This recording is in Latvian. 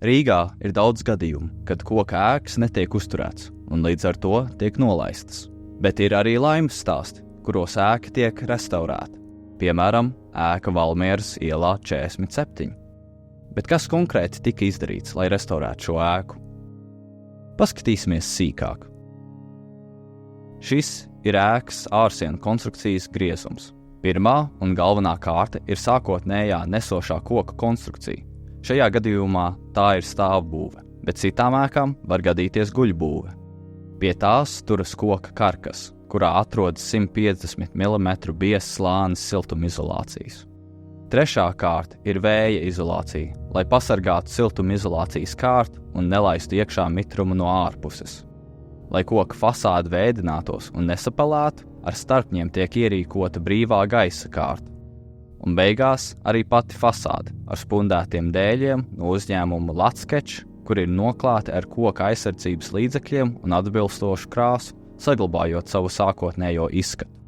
Rīgā ir daudz gadījumu, kad koka ēkas netiek uzturēts un līdz ar to tiek nolaistas. Bet ir arī laimes stāsti, kuros ēka tiek restaurēta. Piemēram, ēka Valmieras ielā 47. Bet kas konkrēti tika izdarīts, lai restaurētu šo ēku? Paskatīsimies sīkāk. Šis ir ēkas ārsienu konstrukcijas griezums. Pirmā un galvenā kārta ir sākotnējā nesošā koka konstrukcija. Šajā gadījumā tā ir stāvbūve, bet citām ēkām var gadīties guļbūve. Pie tās turas koka karkas, kurā atrodas 150 mm biezs slānis siltumizolācijas. Trešā kārta ir vēja izolācija, lai pasargātu siltumizolācijas kārtu un nelaistu iekšā mitrumu no ārpuses. Lai koka fasāde vēdinātos un nesapelētu, ar starpņiem tiek ierīkota brīvā gaisa kārta. Un beigās arī pati fasāde ar spundētiem dēļiem no uzņēmuma Latskečs, kur ir noklāti ar koka aizsardzības līdzekļiem un atbilstošu krāsu, saglabājot savu sākotnējo izskatu.